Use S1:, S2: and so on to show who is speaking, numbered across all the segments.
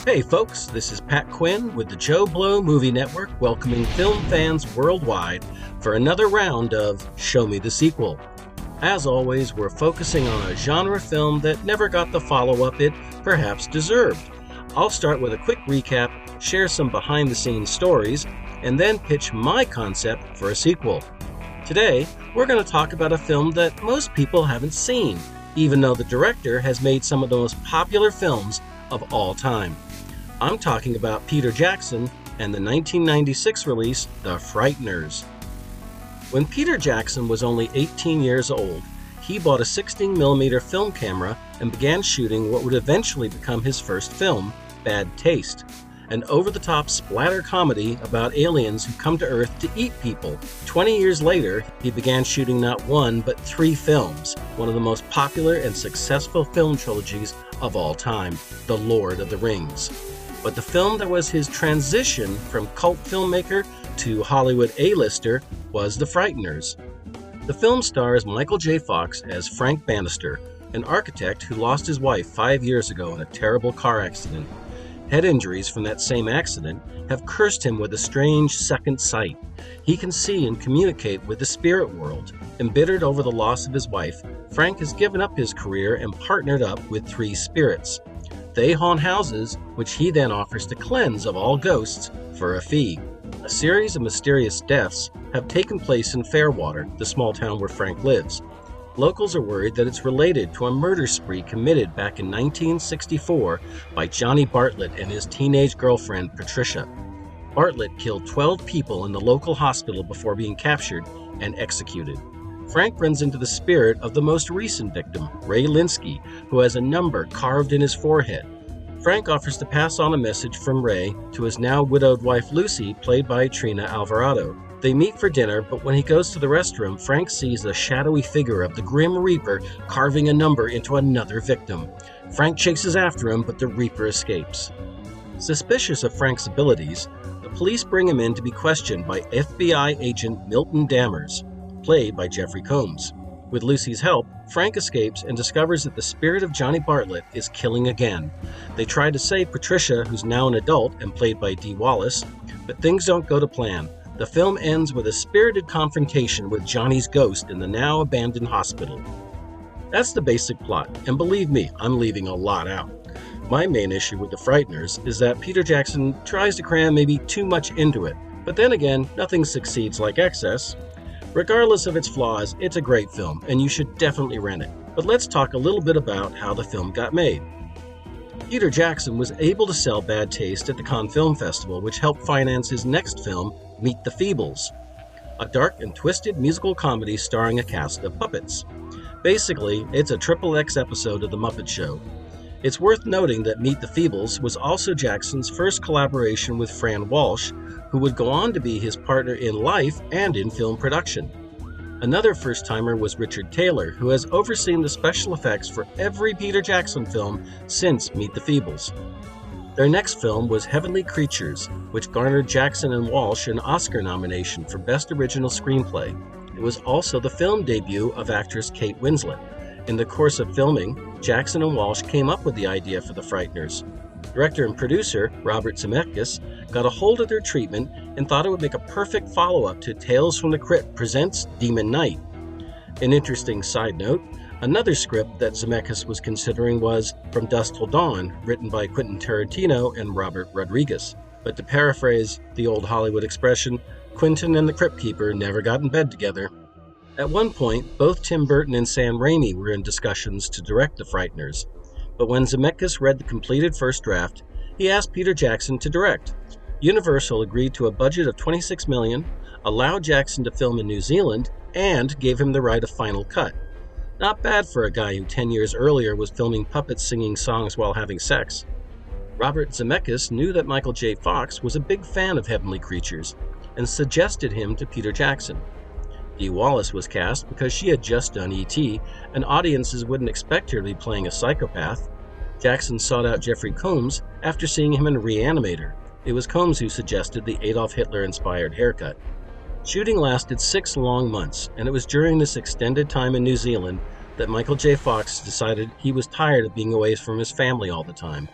S1: Hey folks, this is Pat Quinn with the JoBlo Movie Network welcoming film fans worldwide for another round of Show Me the Sequel. As always, we're focusing on a genre film that never got the follow-up it perhaps deserved. I'll start with a quick recap, share some behind-the-scenes stories, and then pitch my concept for a sequel. Today, we're going to talk about a film that most people haven't seen, even though the director has made some of the most popular films of all time. I'm talking about Peter Jackson and the 1996 release, The Frighteners. When Peter Jackson was only 18 years old, he bought a 16mm film camera and began shooting what would eventually become his first film, Bad Taste, an over-the-top splatter comedy about aliens who come to Earth to eat people. 20 years later, he began shooting not one, but 3 films, one of the most popular and successful film trilogies of all time, The Lord of the Rings. But the film that was his transition from cult filmmaker to Hollywood A-lister was The Frighteners. The film stars Michael J. Fox as Frank Bannister, an architect who lost his wife 5 years ago in a terrible car accident. Head injuries from that same accident have cursed him with a strange second sight. He can see and communicate with the spirit world. Embittered over the loss of his wife, Frank has given up his career and partnered up with 3 spirits. They haunt houses, which he then offers to cleanse of all ghosts for a fee. A series of mysterious deaths have taken place in Fairwater, the small town where Frank lives. Locals are worried that it's related to a murder spree committed back in 1964 by Johnny Bartlett and his teenage girlfriend, Patricia. Bartlett killed 12 people in the local hospital before being captured and executed. Frank runs into the spirit of the most recent victim, Ray Linsky, who has a number carved in his forehead. Frank offers to pass on a message from Ray to his now widowed wife Lucy, played by Trina Alvarado. They meet for dinner, but when he goes to the restroom, Frank sees the shadowy figure of the Grim Reaper carving a number into another victim. Frank chases after him, but the Reaper escapes. Suspicious of Frank's abilities, the police bring him in to be questioned by FBI agent Milton Dammers, played by Jeffrey Combs. With Lucy's help, Frank escapes and discovers that the spirit of Johnny Bartlett is killing again. They try to save Patricia, who's now an adult and played by Dee Wallace, but things don't go to plan. The film ends with a spirited confrontation with Johnny's ghost in the now abandoned hospital. That's the basic plot, and believe me, I'm leaving a lot out. My main issue with The Frighteners is that Peter Jackson tries to cram maybe too much into it, but then again, nothing succeeds like excess. Regardless of its flaws, it's a great film, and you should definitely rent it. But let's talk a little bit about how the film got made. Peter Jackson was able to sell Bad Taste at the Cannes Film Festival, which helped finance his next film, Meet the Feebles, a dark and twisted musical comedy starring a cast of puppets. Basically, it's a XXX episode of The Muppet Show. It's worth noting that Meet the Feebles was also Jackson's first collaboration with Fran Walsh, who would go on to be his partner in life and in film production. Another first-timer was Richard Taylor, who has overseen the special effects for every Peter Jackson film since Meet the Feebles. Their next film was Heavenly Creatures, which garnered Jackson and Walsh an Oscar nomination for Best Original Screenplay. It was also the film debut of actress Kate Winslet. In the course of filming, Jackson and Walsh came up with the idea for The Frighteners. Director and producer Robert Zemeckis got a hold of their treatment and thought it would make a perfect follow-up to Tales from the Crypt presents Demon Knight. An interesting side note, another script that Zemeckis was considering was From Dusk Till Dawn, written by Quentin Tarantino and Robert Rodriguez. But to paraphrase the old Hollywood expression, Quentin and the Crypt Keeper never got in bed together. At one point, both Tim Burton and Sam Raimi were in discussions to direct The Frighteners. But when Zemeckis read the completed first draft, he asked Peter Jackson to direct. Universal agreed to a budget of $26 million, allowed Jackson to film in New Zealand, and gave him the right of final cut. Not bad for a guy who 10 years earlier was filming puppets singing songs while having sex. Robert Zemeckis knew that Michael J. Fox was a big fan of Heavenly Creatures, and suggested him to Peter Jackson. Dee Wallace was cast because she had just done E.T., and audiences wouldn't expect her to be playing a psychopath. Jackson sought out Jeffrey Combs after seeing him in Reanimator. It was Combs who suggested the Adolf Hitler-inspired haircut. Shooting lasted 6 long months, and it was during this extended time in New Zealand that Michael J. Fox decided he was tired of being away from his family all the time.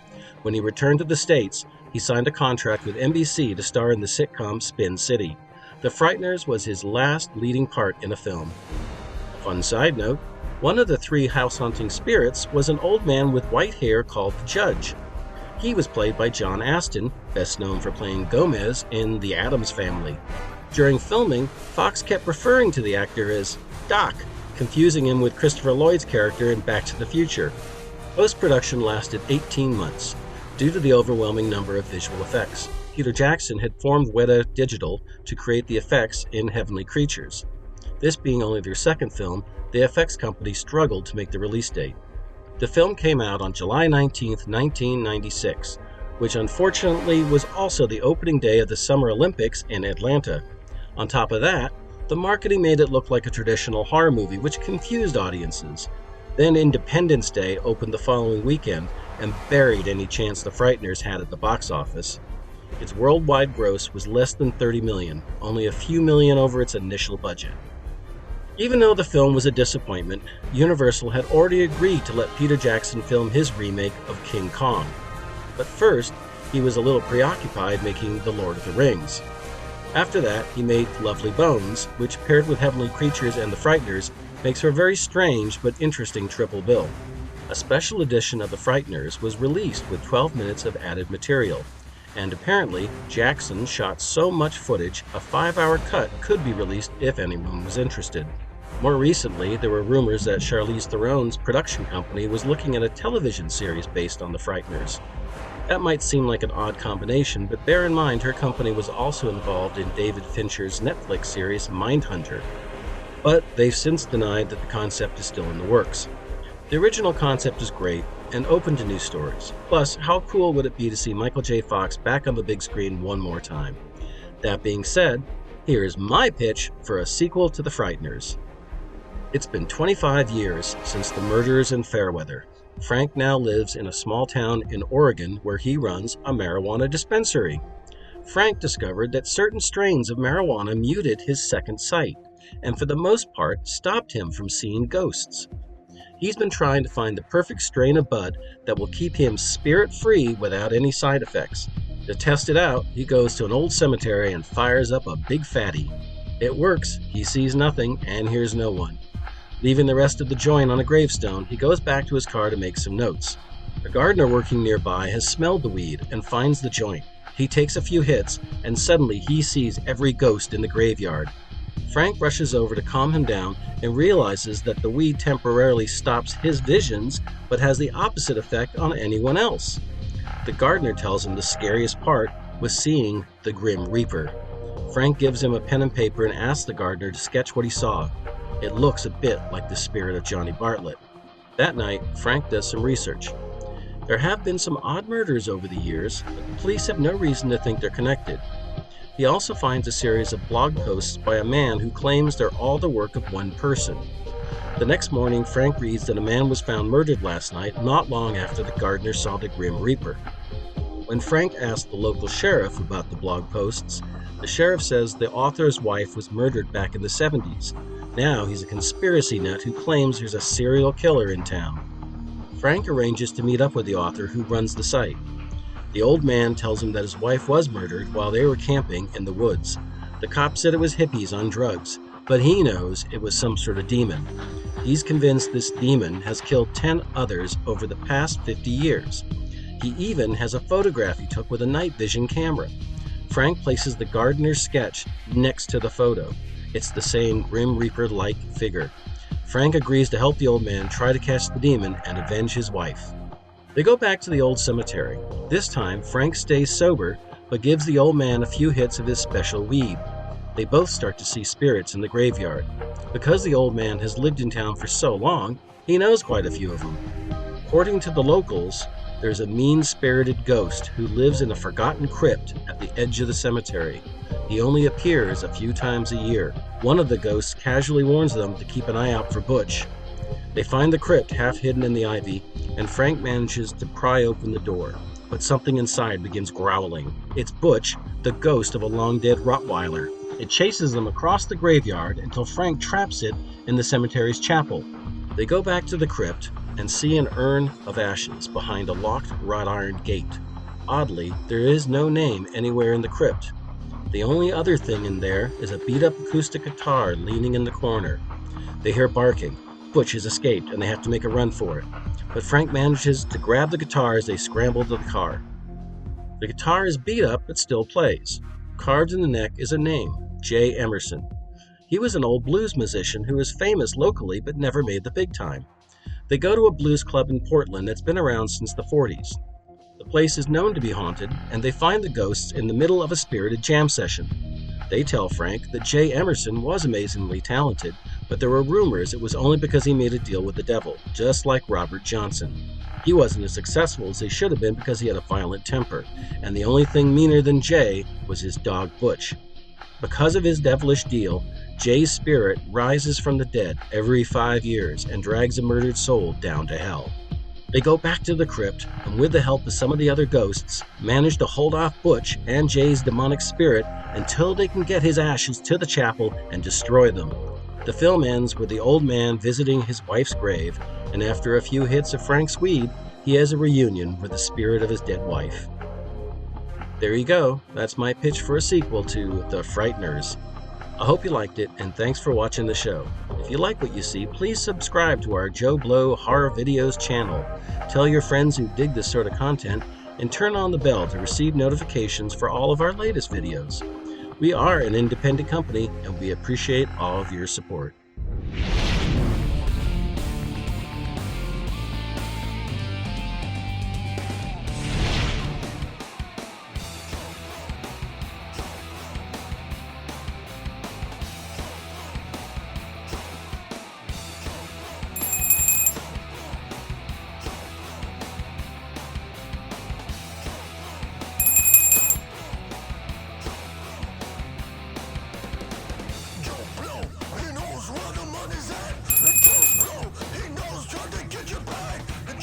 S1: When he returned to the States, he signed a contract with NBC to star in the sitcom Spin City. The Frighteners was his last leading part in a film. A fun side note, one of the 3 house-haunting spirits was an old man with white hair called the Judge. He was played by John Astin, best known for playing Gomez in The Addams Family. During filming, Fox kept referring to the actor as Doc, confusing him with Christopher Lloyd's character in Back to the Future. Post-production lasted 18 months, due to the overwhelming number of visual effects. Peter Jackson had formed Weta Digital to create the effects in Heavenly Creatures. This being only their second film, the effects company struggled to make the release date. The film came out on July 19, 1996, which unfortunately was also the opening day of the Summer Olympics in Atlanta. On top of that, the marketing made it look like a traditional horror movie, which confused audiences. Then Independence Day opened the following weekend and buried any chance the Frighteners had at the box office. Its worldwide gross was less than $30 million, only a few million over its initial budget. Even though the film was a disappointment, Universal had already agreed to let Peter Jackson film his remake of King Kong. But first, he was a little preoccupied making The Lord of the Rings. After that, he made Lovely Bones, which paired with Heavenly Creatures and The Frighteners makes for a very strange but interesting triple bill. A special edition of The Frighteners was released with 12 minutes of added material, and apparently Jackson shot so much footage a 5-hour cut could be released if anyone was interested. More recently, there were rumors that Charlize Theron's production company was looking at a television series based on The Frighteners. That might seem like an odd combination, but bear in mind her company was also involved in David Fincher's Netflix series Mindhunter. But they've since denied that the concept is still in the works. The original concept is great and open to new stories. Plus, how cool would it be to see Michael J. Fox back on the big screen one more time? That being said, here is my pitch for a sequel to The Frighteners. It's been 25 years since the murders in Fairweather. Frank now lives in a small town in Oregon where he runs a marijuana dispensary. Frank discovered that certain strains of marijuana muted his second sight, and for the most part stopped him from seeing ghosts. He's been trying to find the perfect strain of bud that will keep him spirit-free without any side effects. To test it out, he goes to an old cemetery and fires up a big fatty. It works, he sees nothing and hears no one. Leaving the rest of the joint on a gravestone, he goes back to his car to make some notes. A gardener working nearby has smelled the weed and finds the joint. He takes a few hits, and suddenly he sees every ghost in the graveyard. Frank rushes over to calm him down and realizes that the weed temporarily stops his visions, but has the opposite effect on anyone else. The gardener tells him the scariest part was seeing the Grim Reaper. Frank gives him a pen and paper and asks the gardener to sketch what he saw. It looks a bit like the spirit of Johnny Bartlett. That night, Frank does some research. There have been some odd murders over the years, but the police have no reason to think they're connected. He also finds a series of blog posts by a man who claims they're all the work of one person. The next morning, Frank reads that a man was found murdered last night, not long after the gardener saw the Grim Reaper. When Frank asked the local sheriff about the blog posts, the sheriff says the author's wife was murdered back in the 70s. Now he's a conspiracy nut who claims there's a serial killer in town. Frank arranges to meet up with the author who runs the site. The old man tells him that his wife was murdered while they were camping in the woods. The cop said it was hippies on drugs, but he knows it was some sort of demon. He's convinced this demon has killed 10 others over the past 50 years. He even has a photograph he took with a night vision camera. Frank places the gardener's sketch next to the photo. It's the same Grim Reaper-like figure. Frank agrees to help the old man try to catch the demon and avenge his wife. They go back to the old cemetery. This time, Frank stays sober, but gives the old man a few hits of his special weed. They both start to see spirits in the graveyard. Because the old man has lived in town for so long, he knows quite a few of them. According to the locals, there's a mean-spirited ghost who lives in a forgotten crypt at the edge of the cemetery. He only appears a few times a year. One of the ghosts casually warns them to keep an eye out for Butch. They find the crypt half hidden in the ivy, and Frank manages to pry open the door, but something inside begins growling. It's Butch, the ghost of a long-dead Rottweiler. It chases them across the graveyard until Frank traps it in the cemetery's chapel. They go back to the crypt, and see an urn of ashes behind a locked wrought iron gate. Oddly, there is no name anywhere in the crypt. The only other thing in there is a beat-up acoustic guitar leaning in the corner. They hear barking. Butch has escaped, and they have to make a run for it. But Frank manages to grab the guitar as they scramble to the car. The guitar is beat up, but still plays. Carved in the neck is a name, J. Emerson. He was an old blues musician who was famous locally but never made the big time. They go to a blues club in Portland that's been around since the 40s. The place is known to be haunted, and they find the ghosts in the middle of a spirited jam session. They tell Frank that Jay Emerson was amazingly talented, but there were rumors it was only because he made a deal with the devil, just like Robert Johnson. He wasn't as successful as he should have been because he had a violent temper, and the only thing meaner than Jay was his dog Butch. Because of his devilish deal, Jay's spirit rises from the dead every 5 years and drags a murdered soul down to hell. They go back to the crypt, and with the help of some of the other ghosts, manage to hold off Butch and Jay's demonic spirit until they can get his ashes to the chapel and destroy them. The film ends with the old man visiting his wife's grave, and after a few hits of Frank's weed, he has a reunion with the spirit of his dead wife. There you go. That's my pitch for a sequel to The Frighteners. I hope you liked it, and thanks for watching the show. If you like what you see, please subscribe to our JoBlo Horror Videos channel. Tell your friends who dig this sort of content, and turn on the bell to receive notifications for all of our latest videos. We are an independent company, and we appreciate all of your support.